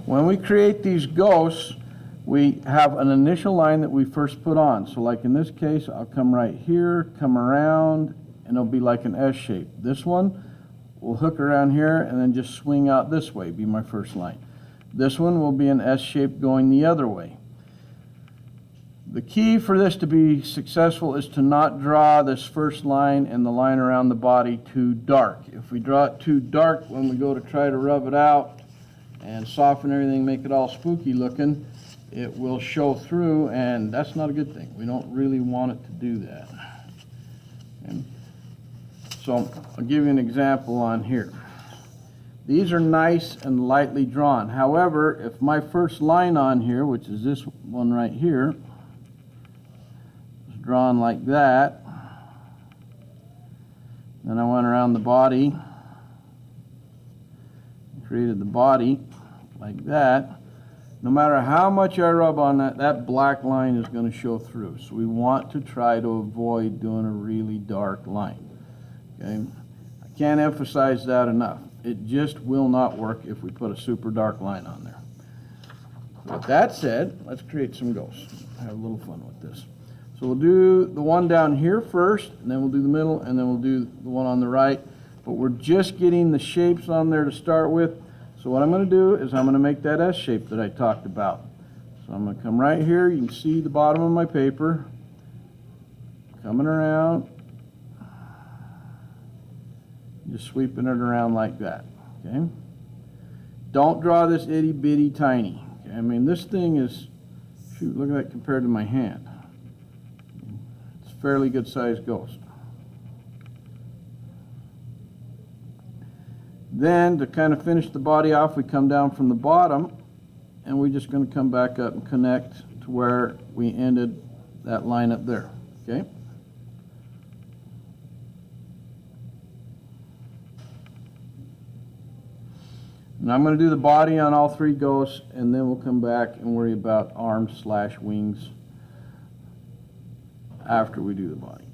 When we create these ghosts, we have an initial line that we first put on. So like in this case, I'll come right here, come around, and it'll be like an S shape. This one will hook around here and then just swing out this way, be my first line. This one will be an S shape going the other way. The key for this to be successful is to not draw this first line and the line around the body too dark. If we draw it too dark when we go to try to rub it out and soften everything, make it all spooky looking, it will show through, and that's not a good thing. We don't really want it to do that. And so I'll give you an example on here. These are nice and lightly drawn. However, if my first line on here, which is this one right here, is drawn like that, then I went around the body, created the body like that, no matter how much I rub on that, that black line is going to show through. So we want to try to avoid doing a really dark line. Okay? I can't emphasize that enough. It just will not work if we put a super dark line on there. With that said, let's create some ghosts. Have a little fun with this. So we'll do the one down here first, and then we'll do the middle, and then we'll do the one on the right. But we're just getting the shapes on there to start with. So what I'm going to do is I'm going to make that S shape that I talked about. So I'm going to come right here. You can see the bottom of my paper. Coming around. Just sweeping it around like that. Okay. Don't draw this itty bitty tiny. Okay? I mean, this thing is, shoot, look at that compared to my hand. It's a fairly good sized ghost. Then, to kind of finish the body off, we come down from the bottom, and we're just going to come back up and connect to where we ended that line up there. Okay? And I'm going to do the body on all three ghosts, and then we'll come back and worry about arms/wings after we do the body.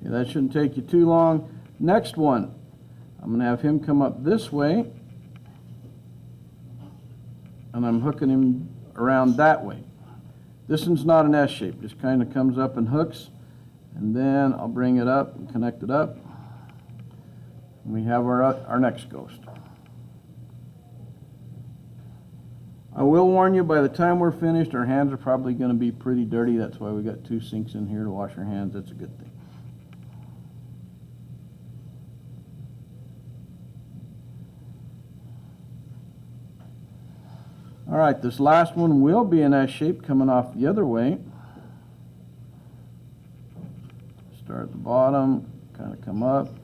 Yeah, that shouldn't take you too long. Next one, I'm going to have him come up this way, and I'm hooking him around that way. This one's not an S shape, just kind of comes up and hooks, and then I'll bring it up and connect it up. And we have our next ghost. I will warn you, by the time we're finished, our hands are probably going to be pretty dirty. That's why we got 2 sinks in here to wash our hands. That's a good thing. All right, this last one will be an S shape coming off the other way. Start at the bottom, kind of come up.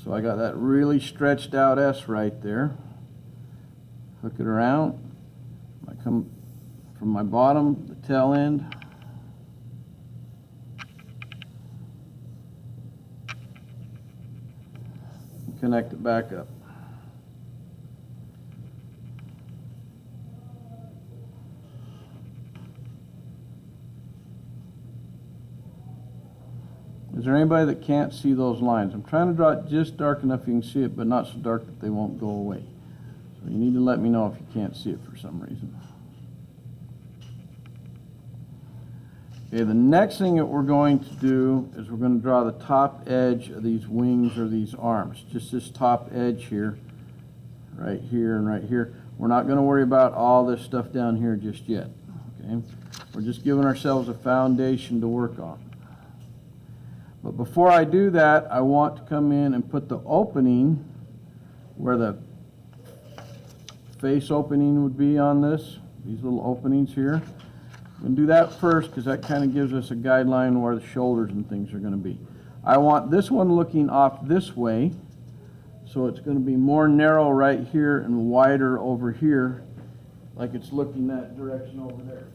So I got that really stretched out S right there. Hook it around. I come from my bottom, the tail end. And connect it back up. Is there anybody that can't see those lines? I'm trying to draw it just dark enough you can see it, but not so dark that they won't go away. So you need to let me know if you can't see it for some reason. Okay, the next thing that we're going to do is we're going to draw the top edge of these wings or these arms. Just this top edge here, right here and right here. We're not going to worry about all this stuff down here just yet. Okay? We're just giving ourselves a foundation to work on. But before I do that, I want to come in and put the opening where the face opening would be on this, these little openings here. I'm going to do that first because that kind of gives us a guideline where the shoulders and things are going to be. I want this one looking off this way, so it's going to be more narrow right here and wider over here, like it's looking that direction over there.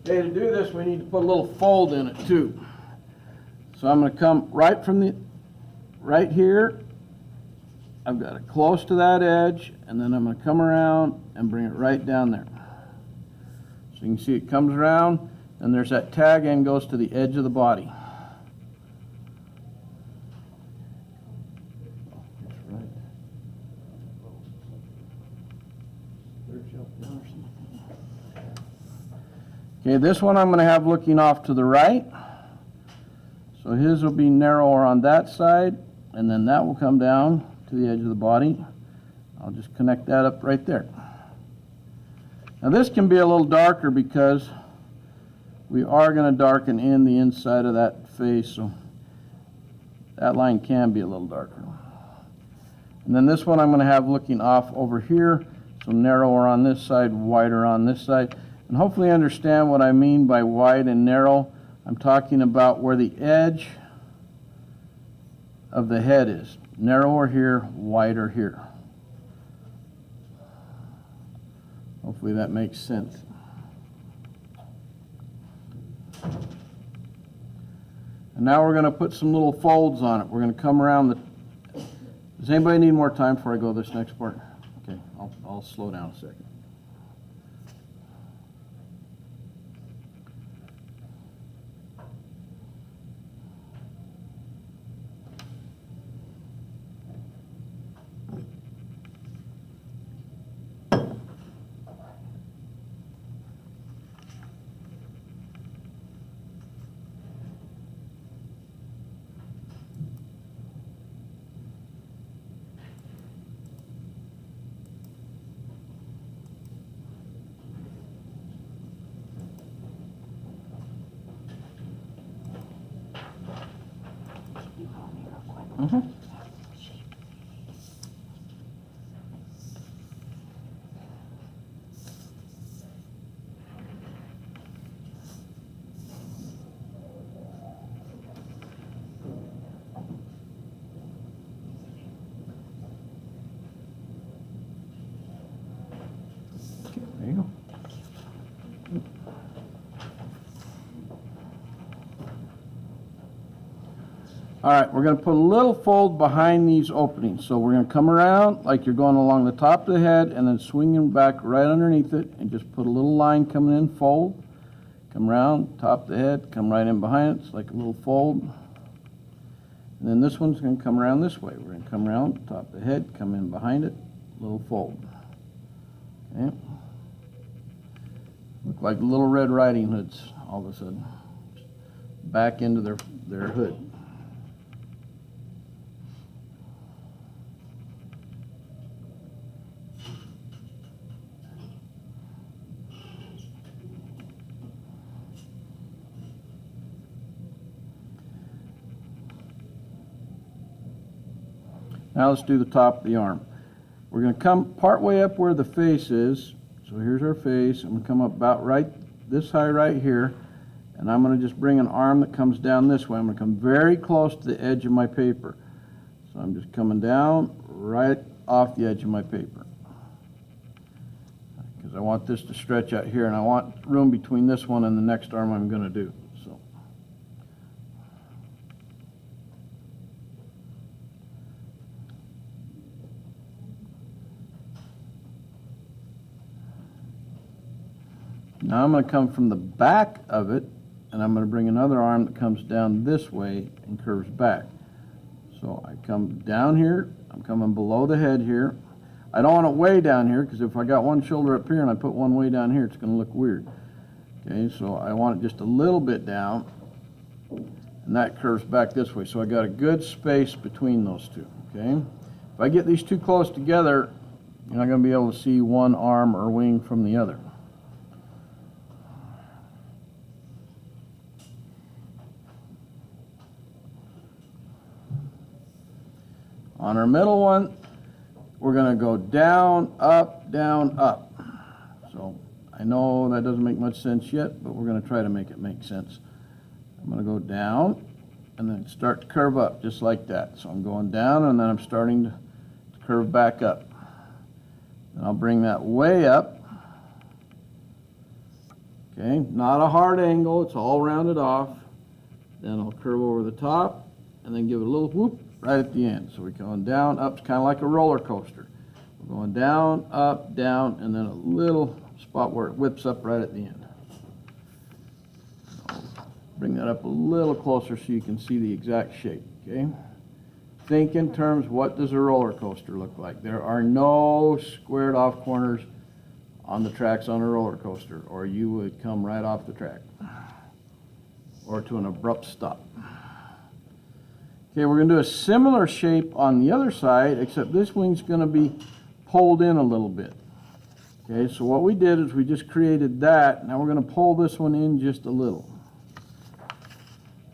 Okay, to do this, we need to put a little fold in it too. So I'm going to come right from the right here. I've got it close to that edge, and then I'm going to come around and bring it right down there. So you can see it comes around, and there's that tag end goes to the edge of the body. Okay, this one I'm going to have looking off to the right. So his will be narrower on that side, and then that will come down to the edge of the body. I'll just connect that up right there. Now this can be a little darker because we are going to darken in the inside of that face, so that line can be a little darker. And then this one I'm going to have looking off over here, so narrower on this side, wider on this side. And hopefully you understand what I mean by wide and narrow. I'm talking about where the edge of the head is. Narrower here, wider here. Hopefully that makes sense. And now we're going to put some little folds on it. We're going to come around the... Does anybody need more time before I go this next part? Okay, I'll slow down a second. Mm-hmm. There you go. All right, we're going to put a little fold behind these openings. So we're going to come around like you're going along the top of the head and then swinging back right underneath it and just put a little line coming in, fold. Come around, top of the head, come right in behind it. It's like a little fold. And then this one's going to come around this way. We're going to come around, top of the head, come in behind it, little fold. Okay. Look like little Red Riding Hoods all of a sudden. Back into their hood. Now let's do the top of the arm. We're going to come part way up where the face is. So here's our face. I'm going to come up about right this high right here. And I'm going to just bring an arm that comes down this way. I'm going to come very close to the edge of my paper. So I'm just coming down right off the edge of my paper. Because I want this to stretch out here, and I want room between this one and the next arm I'm going to do. So. Now I'm going to come from the back of it, and I'm going to bring another arm that comes down this way and curves back. So I come down here, I'm coming below the head here. I don't want it way down here, because if I got one shoulder up here and I put one way down here, it's going to look weird. Okay, so I want it just a little bit down, and that curves back this way. So I got a good space between those two. Okay, if I get these two close together, you're not going to be able to see one arm or wing from the other. On our middle one, we're going to go down, up, down, up. So I know that doesn't make much sense yet, but we're going to try to make it make sense. I'm going to go down and then start to curve up just like that. So I'm going down and then I'm starting to curve back up. And I'll bring that way up. Okay, not a hard angle, it's all rounded off. Then I'll curve over the top and then give it a little whoop right at the end. So we're going down, up, it's kind of like a roller coaster. We're going down, up, down, and then a little spot where it whips up right at the end. Bring that up a little closer so you can see the exact shape, okay? Think in terms, what does a roller coaster look like? There are no squared off corners on the tracks on a roller coaster, or you would come right off the track or to an abrupt stop. Okay, we're going to do a similar shape on the other side, except this wing's going to be pulled in a little bit. Okay, so what we did is we just created that. Now we're going to pull this one in just a little.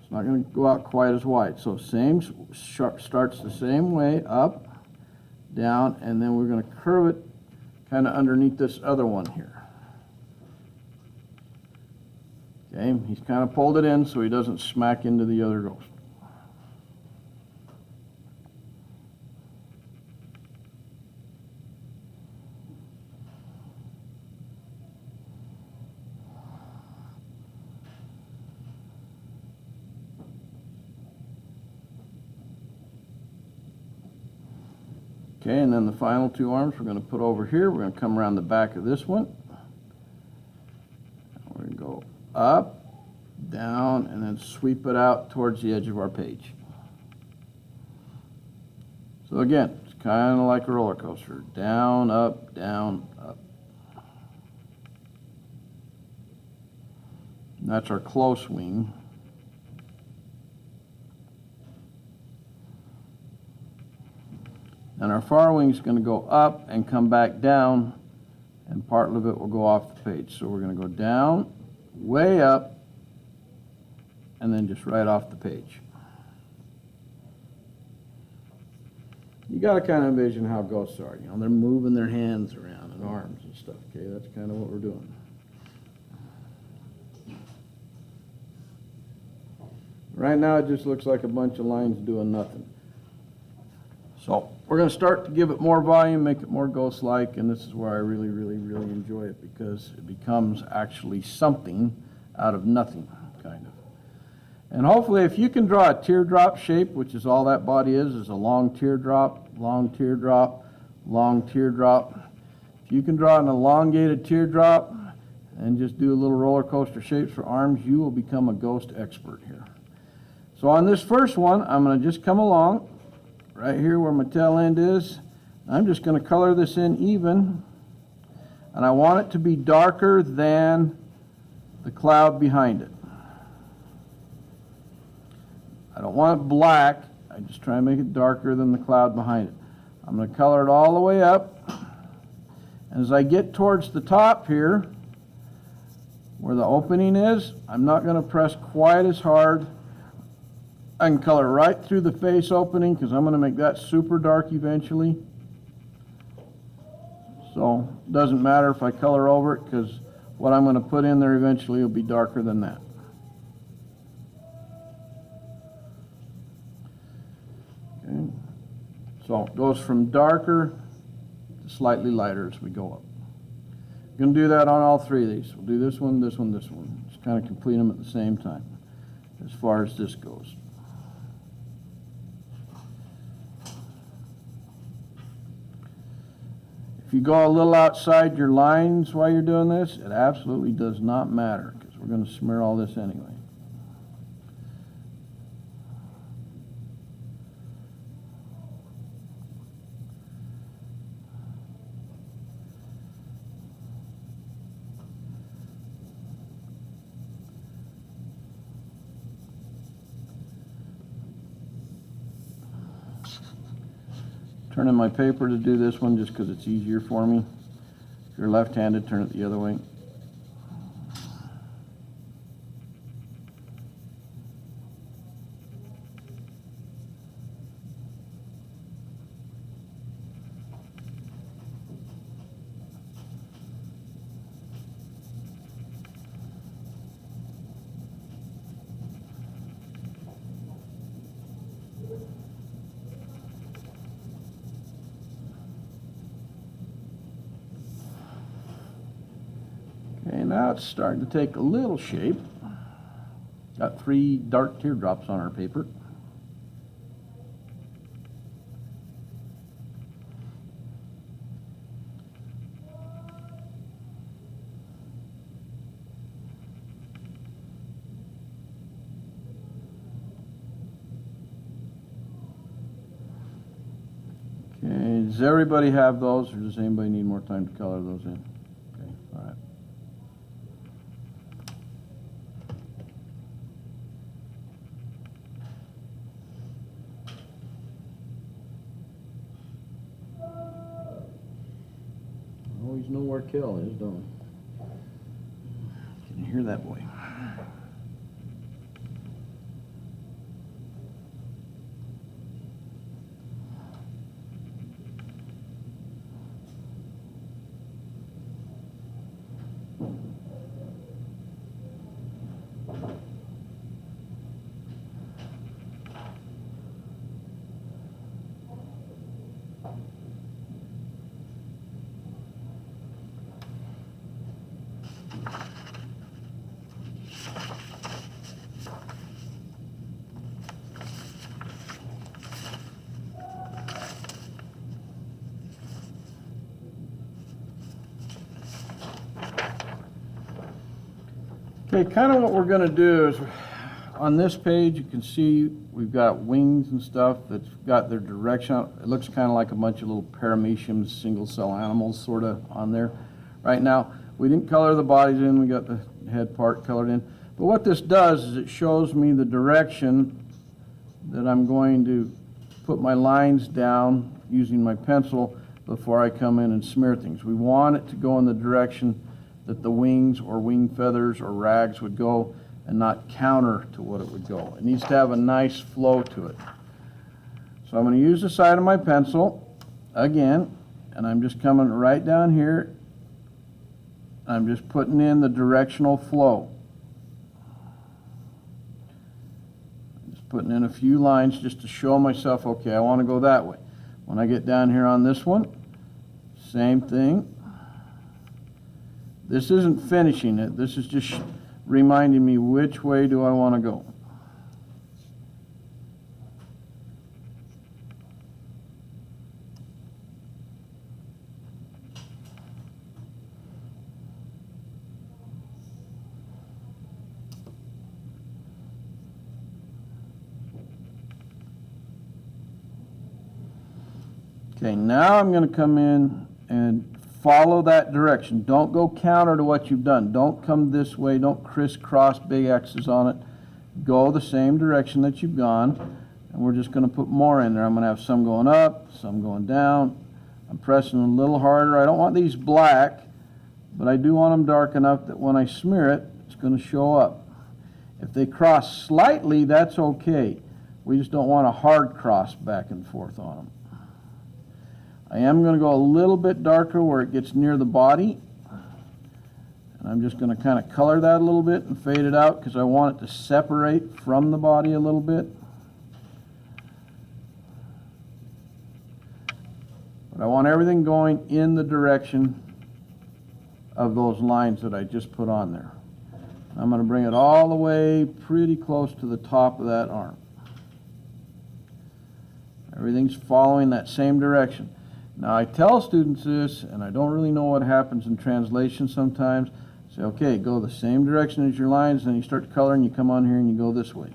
It's not going to go out quite as wide. So same starts the same way, up, down, and then we're going to curve it kind of underneath this other one here. Okay, he's kind of pulled it in so he doesn't smack into the other ghost. Okay, and then the final two arms we're going to put over here. We're going to come around the back of this one. We're going to go up, down, and then sweep it out towards the edge of our page. So again, it's kind of like a roller coaster. Down, up, down, up. And that's our close wing. And our far wing is going to go up and come back down, and part of it will go off the page. So we're going to go down, way up, and then just right off the page. You got to kind of envision how ghosts are. You know, they're moving their hands around and arms and stuff. Okay, that's kind of what we're doing. Right now it just looks like a bunch of lines doing nothing. So we're going to start to give it more volume, make it more ghost-like, and this is where I really, really, really enjoy it, because it becomes actually something out of nothing, kind of. And hopefully if you can draw a teardrop shape, which is all that body is a long teardrop, long teardrop, long teardrop. If you can draw an elongated teardrop and just do a little roller coaster shapes for arms, you will become a ghost expert here. So on this first one, I'm going to just come along right here where my tail end is. I'm just going to color this in even, and I want it to be darker than the cloud behind it. I don't want it black, I just try and make it darker than the cloud behind it. I'm going to color it all the way up, and as I get towards the top here, where the opening is, I'm not going to press quite as hard. I can color right through the face opening because I'm going to make that super dark eventually. So it doesn't matter if I color over it, because what I'm going to put in there eventually will be darker than that. Okay. So it goes from darker to slightly lighter as we go up. We're going to do that on all three of these. We'll do this one, this one, this one. Just kind of complete them at the same time as far as this goes. If you go a little outside your lines while you're doing this, it absolutely does not matter, because we're going to smear all this anyway. Turning my paper to do this one just because it's easier for me. If you're left-handed, turn it the other way. Okay, now it's starting to take a little shape. Got 3 dark teardrops on our paper. Does everybody have those, or does anybody need more time to color those in? Okay, all right. Always know where Kel is, don't we? Can you hear that boy? Okay, kind of what we're going to do is, on this page, you can see we've got wings and stuff that's got their direction. It looks kind of like a bunch of little paramecium single cell animals sort of on there. Right now, we didn't color the bodies in, we got the head part colored in. But what this does is it shows me the direction that I'm going to put my lines down using my pencil before I come in and smear things. We want it to go in the direction that the wings or wing feathers or rags would go, and not counter to what it would go. It needs to have a nice flow to it. So I'm going to use the side of my pencil again, and I'm just coming right down here. I'm just putting in the directional flow. Just putting in a few lines just to show myself, okay, I want to go that way. When I get down here on this one, same thing. This isn't finishing it, this is just reminding me which way do I want to go. Okay, now I'm going to come in and follow that direction. Don't go counter to what you've done. Don't come this way. Don't crisscross big X's on it. Go the same direction that you've gone. And we're just going to put more in there. I'm going to have some going up, some going down. I'm pressing a little harder. I don't want these black, but I do want them dark enough that when I smear it, it's going to show up. If they cross slightly, that's okay. We just don't want a hard cross back and forth on them. I am going to go a little bit darker where it gets near the body. And I'm just going to kind of color that a little bit and fade it out because I want it to separate from the body a little bit. But I want everything going in the direction of those lines that I just put on there. I'm going to bring it all the way pretty close to the top of that arm. Everything's following that same direction. Now I tell students this, and I don't really know what happens in translation sometimes. Say, okay, go the same direction as your lines, then you start to color and you come on here and you go this way.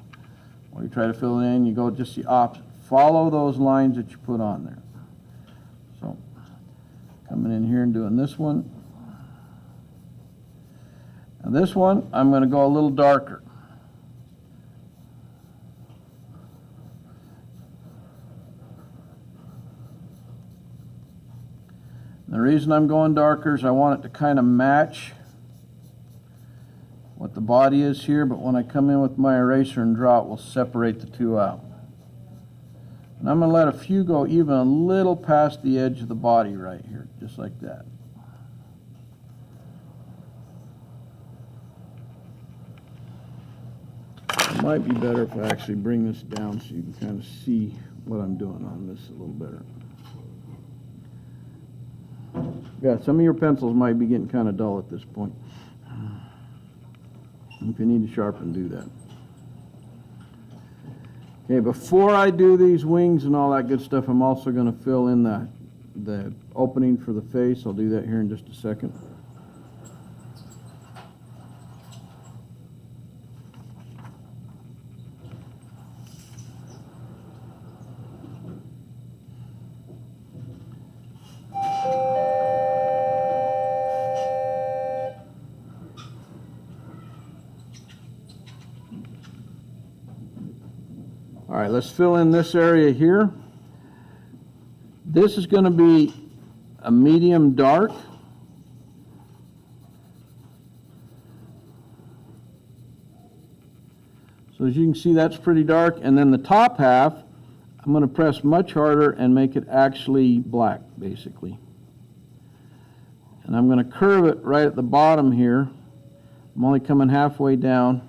Or you try to fill it in, you go just the opposite. Follow those lines that you put on there. So, coming in here and doing this one. Now this one, I'm going to go a little darker. The reason I'm going darker is I want it to kind of match what the body is here, but when I come in with my eraser and draw it, will separate the two out. And I'm going to let a few go even a little past the edge of the body right here, just like that. It might be better if I actually bring this down so you can kind of see what I'm doing on this a little better. Yeah, some of your pencils might be getting kind of dull at this point. If you need to sharpen, do that. Okay, before I do these wings and all that good stuff, I'm also going to fill in the opening for the face. I'll do that here in just a second. All right, let's fill in this area here. This is going to be a medium dark. So as you can see, that's pretty dark. And then the top half, I'm going to press much harder and make it actually black, basically. And I'm going to curve it right at the bottom here. I'm only coming halfway down.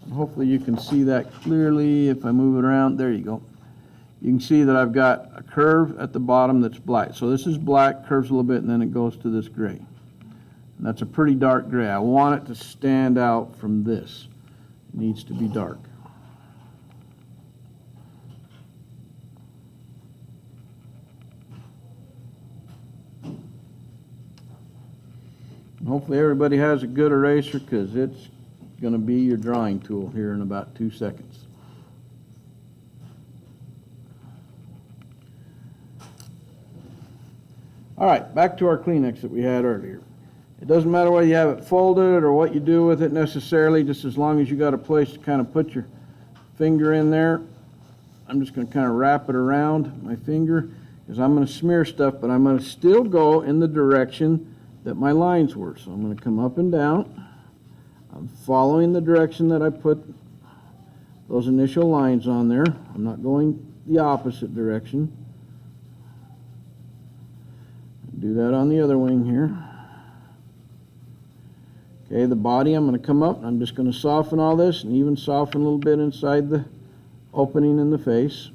And hopefully you can see that clearly if I move it around. There you go. You can see that I've got a curve at the bottom that's black. So this is black, curves a little bit, and then it goes to this gray. And that's a pretty dark gray. I want it to stand out from this. It needs to be dark. Hopefully everybody has a good eraser, because it's going to be your drawing tool here in about 2 seconds. All right, back to our Kleenex that we had earlier. It doesn't matter whether you have it folded or what you do with it necessarily, just as long as you got a place to kind of put your finger in there. I'm just going to kind of wrap it around my finger, because I'm going to smear stuff, but I'm going to still go in the direction that my lines were. So I'm going to come up and down. I'm following the direction that I put those initial lines on there. I'm not going the opposite direction. Do that on the other wing here. Okay, the body, I'm going to come up. I'm just going to soften all this and even soften a little bit inside the opening in the face.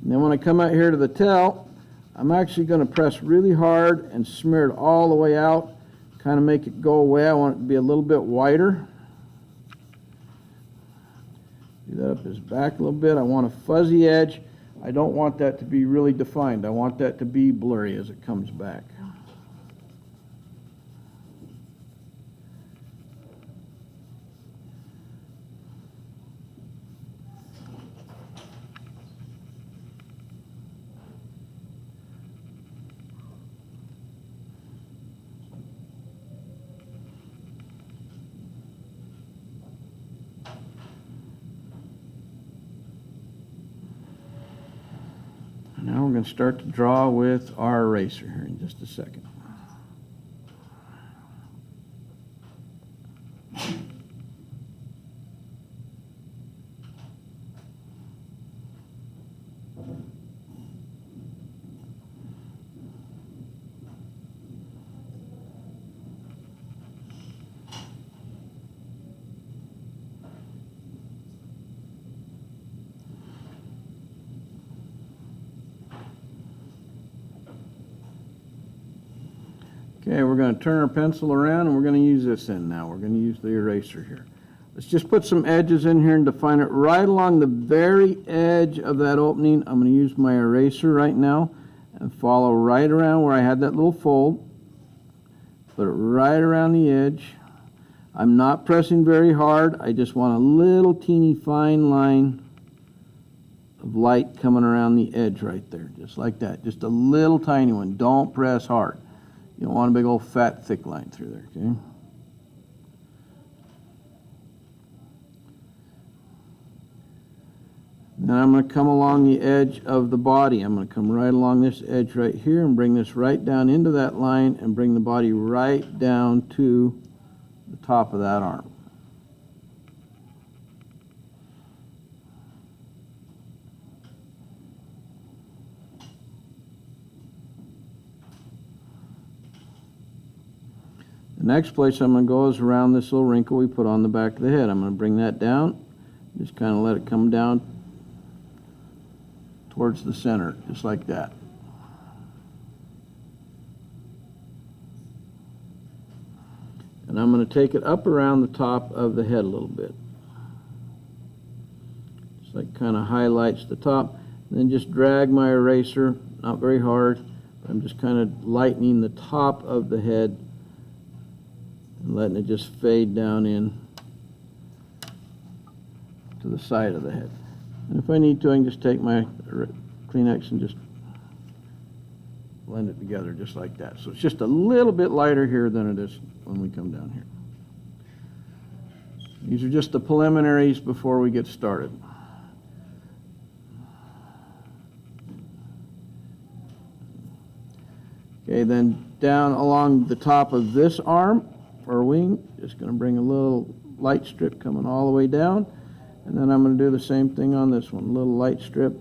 And then when I come out here to the tail, I'm actually going to press really hard and smear it all the way out, kind of make it go away. I want it to be a little bit wider. Do that up his back a little bit. I want a fuzzy edge. I don't want that to be really defined. I want that to be blurry as it comes back. Now we're going to start to draw with our eraser here in just a second. Okay, we're going to turn our pencil around and we're going to use this end now. We're going to use the eraser here. Let's just put some edges in here and define it right along the very edge of that opening. I'm going to use my eraser right now and follow right around where I had that little fold. Put it right around the edge. I'm not pressing very hard. I just want a little teeny fine line of light coming around the edge right there, just like that. Just a little tiny one. Don't press hard. You don't want a big old fat thick line through there, okay? Then I'm going to come along the edge of the body. I'm going to come right along this edge right here and bring this right down into that line and bring the body right down to the top of that arm. The next place I'm going to go is around this little wrinkle we put on the back of the head. I'm going to bring that down, just kind of let it come down towards the center, just like that. And I'm going to take it up around the top of the head a little bit. Just like kind of highlights the top. And then just drag my eraser, not very hard, but I'm just kind of lightening the top of the head and letting it just fade down in to the side of the head. And if I need to, I can just take my Kleenex and just blend it together just like that. So it's just a little bit lighter here than it is when we come down here. These are just the preliminaries before we get started. Okay, then down along the top of this arm or wing, just going to bring a little light strip coming all the way down. And then I'm going to do the same thing on this one, a little light strip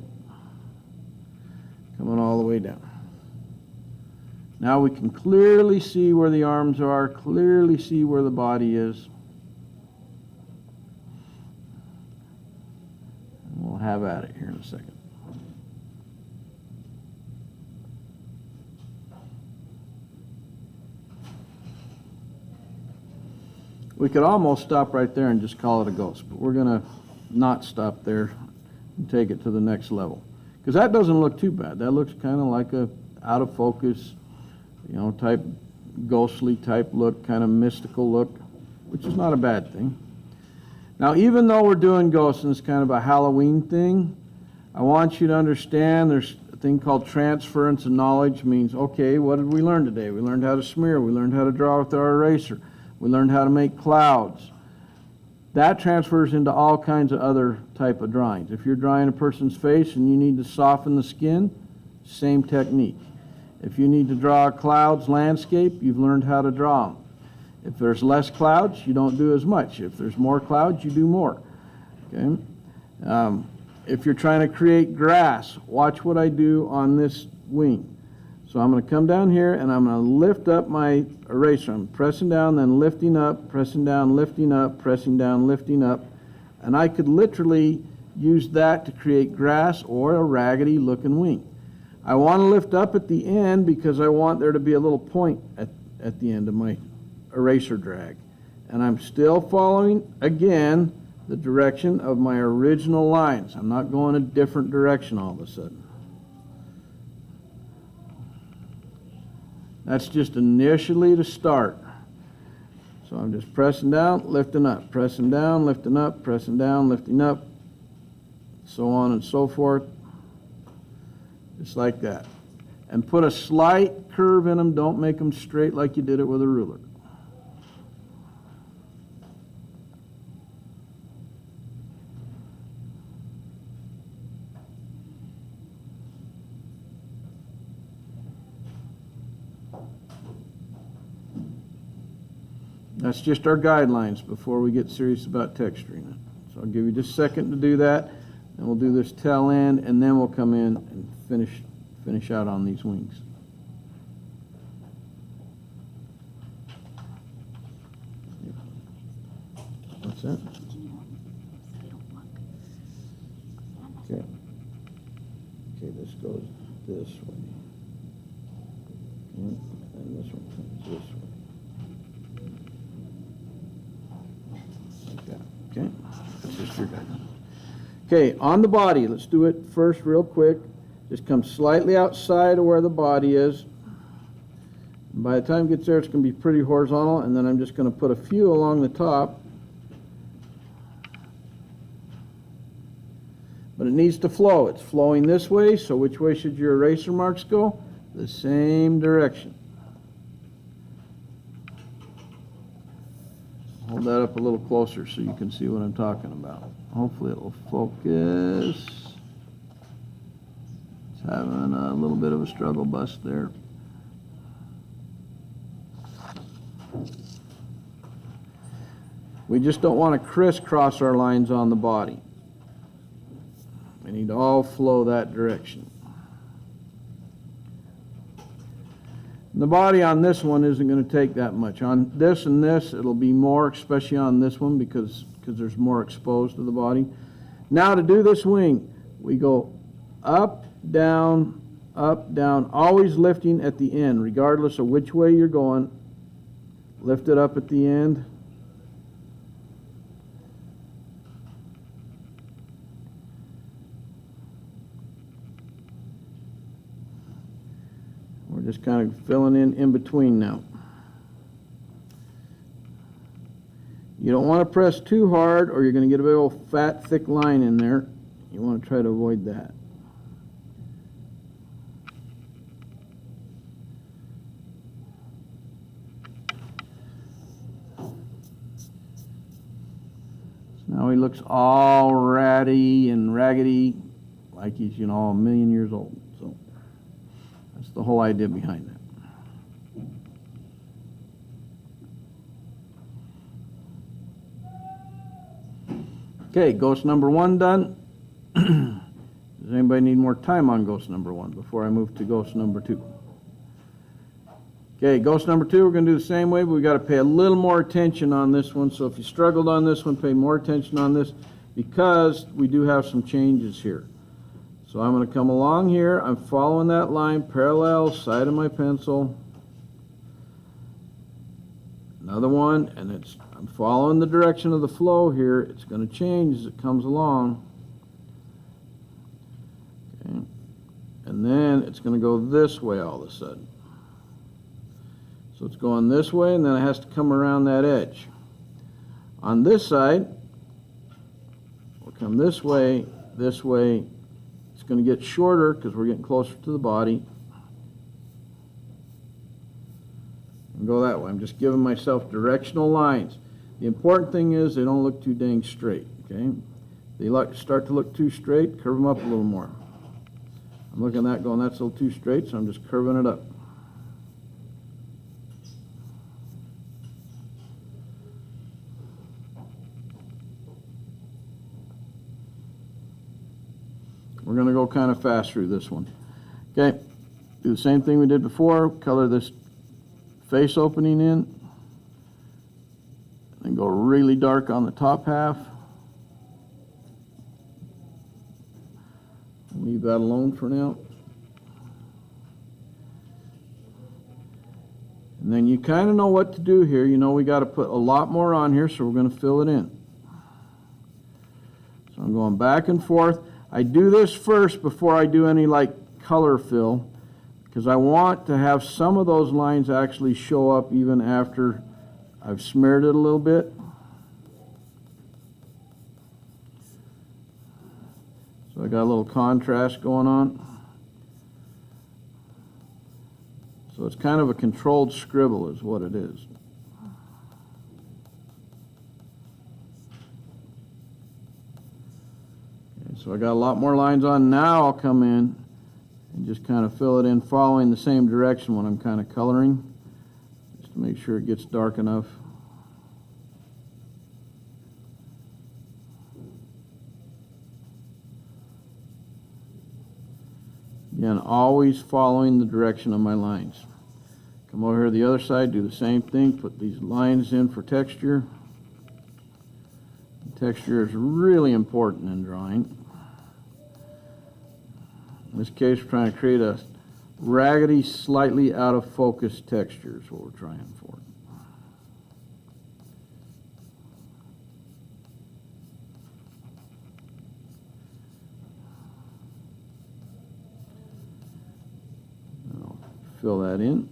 coming all the way down. Now we can clearly see where the arms are, clearly see where the body is. And we'll have at it here in a second. We could almost stop right there and just call it a ghost, but we're going to not stop there and take it to the next level. Because that doesn't look too bad. That looks kind of like a out of focus, you know, type ghostly type look, kind of mystical look, which is not a bad thing. Now, even though we're doing ghosts and it's kind of a Halloween thing, I want you to understand there's a thing called transference of knowledge. Means, okay, what did we learn today? We learned how to smear. We learned how to draw with our eraser. We learned how to make clouds. That transfers into all kinds of other type of drawings. If you're drawing a person's face and you need to soften the skin, same technique. If you need to draw clouds, landscape, you've learned how to draw them. If there's less clouds, you don't do as much. If there's more clouds, you do more. Okay? If you're trying to create grass, watch what I do on this wing. So I'm going to come down here and I'm going to lift up my eraser. I'm pressing down, then lifting up, pressing down, lifting up, pressing down, lifting up. And I could literally use that to create grass or a raggedy looking wing. I want to lift up at the end because I want there to be a little point at the end of my eraser drag. And I'm still following, again, the direction of my original lines. I'm not going a different direction all of a sudden. That's just initially to start. So I'm just pressing down, lifting up, pressing down, lifting up, pressing down, lifting up, so on and so forth, just like that. And put a slight curve in them. Don't make them straight like you did it with a ruler. That's just our guidelines before we get serious about texturing it. So I'll give you just a second to do that, and we'll do this tail end, and then we'll come in and finish out on these wings. What's that? Okay. Okay, this goes this way. And this one comes this way. Okay, that's just your guidance. Okay, on the body, let's do it first real quick. Just come slightly outside of where the body is. And by the time it gets there, it's going to be pretty horizontal, and then I'm just going to put a few along the top. But it needs to flow. It's flowing this way, so which way should your eraser marks go? The same direction. Hold that up a little closer so you can see what I'm talking about. Hopefully it will focus. It's having a little bit of a struggle bus there. We just don't want to crisscross our lines on the body. We need to all flow that direction. The body on this one isn't going to take that much. On this and this, it'll be more, especially on this one because there's more exposed to the body. Now to do this wing, we go up, down, always lifting at the end, regardless of which way you're going. Lift it up at the end. We're just kind of filling in between now. You don't want to press too hard or you're going to get a big old fat, thick line in there. You want to try to avoid that. Now he looks all ratty and raggedy, like he's, you know, a million years old. So that's the whole idea behind that. Okay, ghost number 1 done. Does anybody need more time on ghost number 1 before I move to ghost number 2? Okay, ghost number 2, we're going to do the same way, but we got to pay a little more attention on this one. So if you struggled on this one, pay more attention on this, because we do have some changes here. So I'm going to come along here. I'm following that line, parallel, side of my pencil. Another one, and I'm following the direction of the flow here. It's going to change as it comes along. Okay. And then it's going to go this way all of a sudden. So it's going this way, and then it has to come around that edge. On this side, we'll come this way, this way. It's going to get shorter because we're getting closer to the body. And go that way. I'm just giving myself directional lines. The important thing is they don't look too dang straight. Okay? They start to look too straight, curve them up a little more. I'm looking at that going, that's a little too straight, so I'm just curving it up. We're going to go kind of fast through this one. Okay, do the same thing we did before. Color this face opening in. And go really dark on the top half. Leave that alone for now. And then you kind of know what to do here. You know we got to put a lot more on here, so we're going to fill it in. So I'm going back and forth. I do this first before I do any like color fill, because I want to have some of those lines actually show up even after I've smeared it a little bit. So I got a little contrast going on. So it's kind of a controlled scribble is what it is. So I got a lot more lines on. Now I'll come in and just kind of fill it in following the same direction when I'm kind of coloring, just to make sure it gets dark enough. Again, always following the direction of my lines. Come over here to the other side, do the same thing, put these lines in for texture. Texture is really important in drawing. In this case, we're trying to create a raggedy, slightly out of focus texture is what we're trying for. I'll fill that in.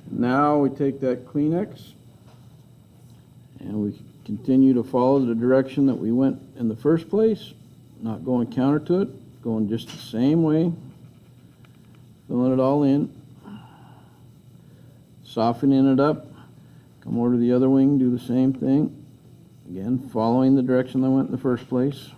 Now we take that Kleenex and we continue to follow the direction that we went in the first place, not going counter to it, going just the same way, filling it all in, softening it up, come over to the other wing, do the same thing, again following the direction I went in the first place.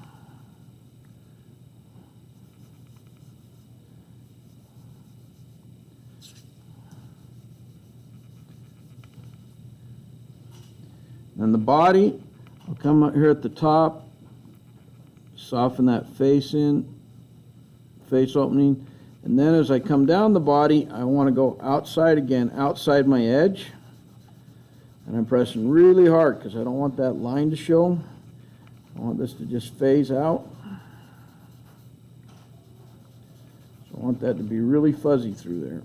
And the body, I'll come up here at the top, soften that face in, face opening, and then as I come down the body, I want to go outside again, outside my edge, and I'm pressing really hard because I don't want that line to show. I want this to just phase out. So I want that to be really fuzzy through there.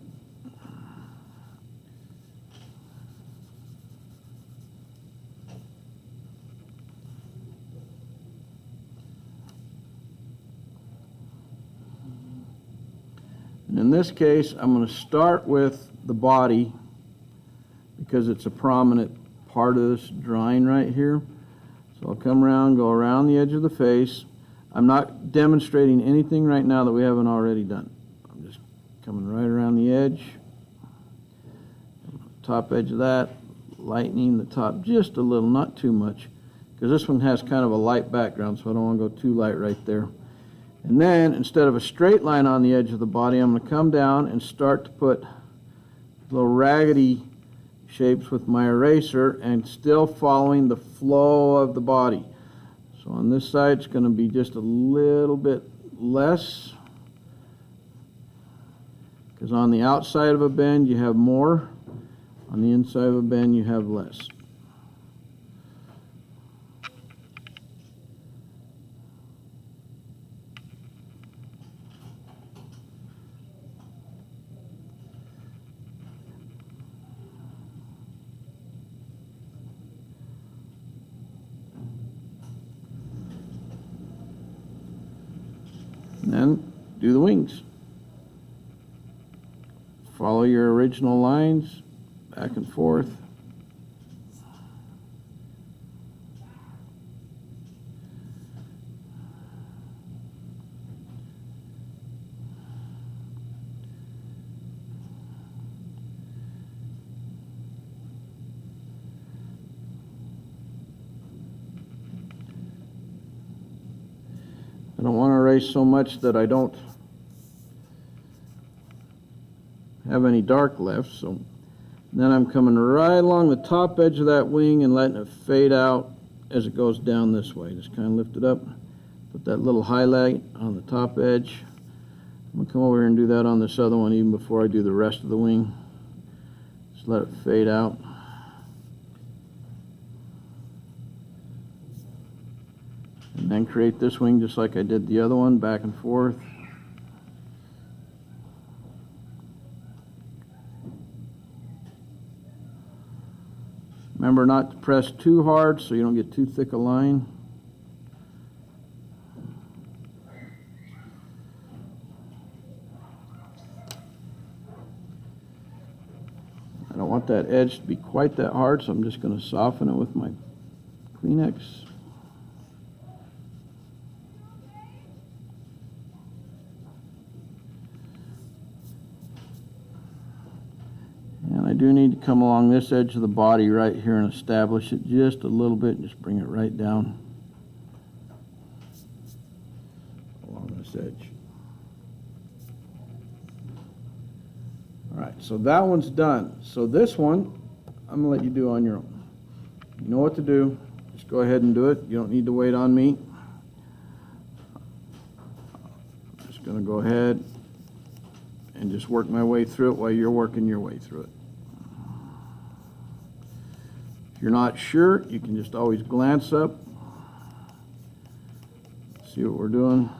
And in this case, I'm going to start with the body because it's a prominent part of this drawing right here. So I'll come around, go around the edge of the face. I'm not demonstrating anything right now that we haven't already done. I'm just coming right around the edge, top edge of that, lightening the top just a little, not too much, because this one has kind of a light background, so I don't want to go too light right there. And then, instead of a straight line on the edge of the body, I'm going to come down and start to put little raggedy shapes with my eraser and still following the flow of the body. So on this side, it's going to be just a little bit less, because on the outside of a bend, you have more. On the inside of a bend, you have less. And then do the wings. Follow your original lines back and forth. I don't want to erase so much that I don't have any dark left, so then I'm coming right along the top edge of that wing and letting it fade out as it goes down this way. Just kind of lift it up, put that little highlight on the top edge. I'm going to come over here and do that on this other one even before I do the rest of the wing. Just let it fade out. And then create this wing just like I did the other one, back and forth. Remember not to press too hard so you don't get too thick a line. I don't want that edge to be quite that hard, so I'm just going to soften it with my Kleenex. And I do need to come along this edge of the body right here and establish it just a little bit, and just bring it right down along this edge. All right, so that one's done. So this one, I'm gonna let you do on your own. You know what to do, just go ahead and do it. You don't need to wait on me. I'm just gonna go ahead and just work my way through it while you're working your way through it. If you're not sure, you can just always glance up, see what we're doing.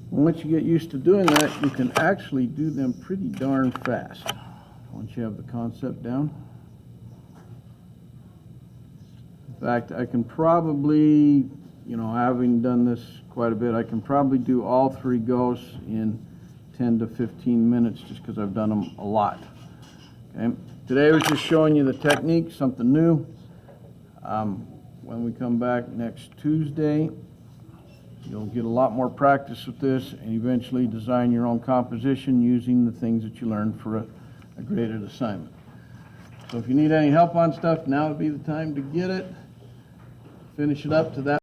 Once you get used to doing that, you can actually do them pretty darn fast, once you have the concept down. In fact, I can probably, having done this quite a bit, I can probably do all 3 ghosts in 10 to 15 minutes just because I've done them a lot. Okay. Today I was just showing you the technique, something new. When we come back next Tuesday, you'll get a lot more practice with this and eventually design your own composition using the things that you learned for a graded assignment. So if you need any help on stuff, now would be the time to get it. Finish it up to that